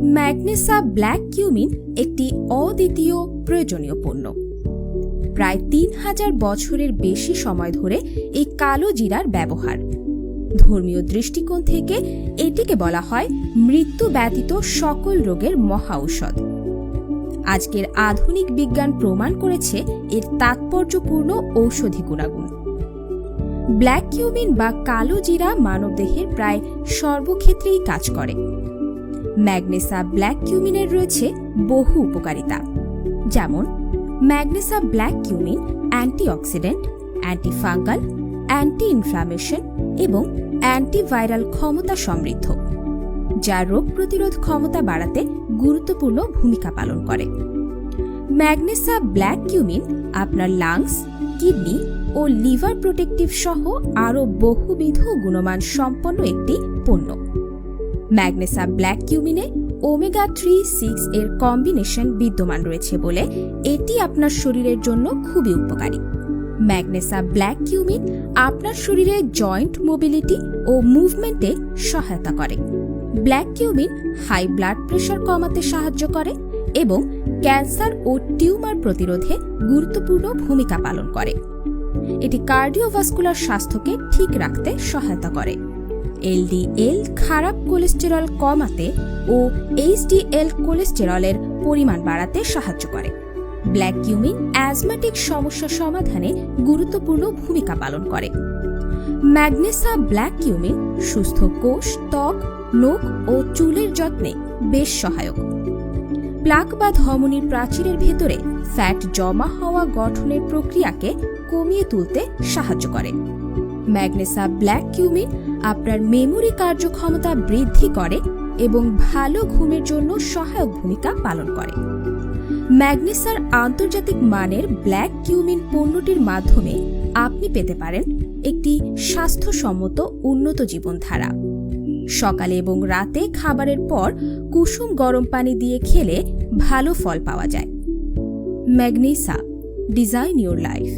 ম্যাগনেসা black cumin একটি অদ্বিতীয় প্রয়োজনীয় পণ্য। প্রায় ৩,০০০ বছরের বেশি সময় ধরে এই কালো জিরার ব্যবহার। ধর্মীয় দৃষ্টিকোণ থেকে এটিকে বলা হয় মৃত্যু ব্যতীত সকল রোগের মহা ঔষধ। আজকের আধুনিক বিজ্ঞান প্রমাণ করেছে এর তাৎপর্যপূর্ণ ঔষধি গুণাগুণ। ব্ল্যাক কিউমিন বা কালো জিরা মানবদেহের প্রায় সর্বক্ষেত্রেই কাজ করে। ম্যাগনেসা ব্ল্যাক কিউমিনের রয়েছে বহু উপকারিতা, যেমন ম্যাগনেসা black cumin antioxidant, antifungal, anti inflammation এবং অ্যান্টিভাইরাল ক্ষমতা সমৃদ্ধ, যা রোগ প্রতিরোধ ক্ষমতা বাড়াতে গুরুত্বপূর্ণ ভূমিকা পালন করে। ম্যাগনেসা ব্ল্যাক কিউমিন আপনার লাংস, কিডনি ও লিভার প্রোটেক্টিভ সহ আরও বহুবিধ গুণমান সম্পন্ন একটি পণ্য। ম্যাগনেসা ব্ল্যাক কিউমিনে ওমেগা-3-6 এর কম্বিনেশন বিদ্যমান রয়েছে বলে এটি আপনার শরীরের জন্য খুবই উপকারী। ম্যাগনেসা ব্ল্যাক কিউমিন আপনার শরীরে জয়েন্ট মোবিলিটি ও মুভমেন্টে সহায়তা করে। Black cumin high blood pressure কমাতে সাহায্য করে এবং ক্যান্সার ও টিউমার প্রতিরোধে গুরুত্বপূর্ণ ভূমিকা পালন করে। এটি কার্ডিওভাস্কুলার স্বাস্থ্যকে ঠিক রাখতে সহায়তা করে। এলডিএল খারাপ কোলেস্টেরল কমাতে ও এইচডিএল কোলেস্টেরলের পরিমাণ বাড়াতে সাহায্য করে। ব্ল্যাক কিউমিন অ্যাজমাটিক সমস্যা সমাধানে গুরুত্বপূর্ণ ভূমিকা পালন করে। ম্যাগনেসা ব্ল্যাক কিউমিন সুস্থ কোষ, ত্বক, নখ ও চুলের যত্নে বেশ সহায়ক। প্লাক বা ধমনীর প্রাচীরের ভেতরে ফ্যাট জমা হওয়া গঠনের প্রক্রিয়াকে কমিয়ে তুলতে সাহায্য করে। ম্যাগনেসা ব্ল্যাক কিউমিন আপনার মেমোরি কার্যক্ষমতা বৃদ্ধি করে এবং ভালো ঘুমের জন্য সহায়ক ভূমিকা পালন করে। ম্যাগনেসার আন্তর্জাতিক মানের ব্ল্যাক কিউমিন পণ্যটির মাধ্যমে আপনি পেতে পারেন একটি স্বাস্থ্যসম্মত উন্নত জীবনধারা। সকালে এবং রাতে খাবারের পর কুসুম গরম পানি দিয়ে খেলে ভালো ফল পাওয়া যায়। ম্যাগনেসা, ডিজাইন ইউর লাইফ।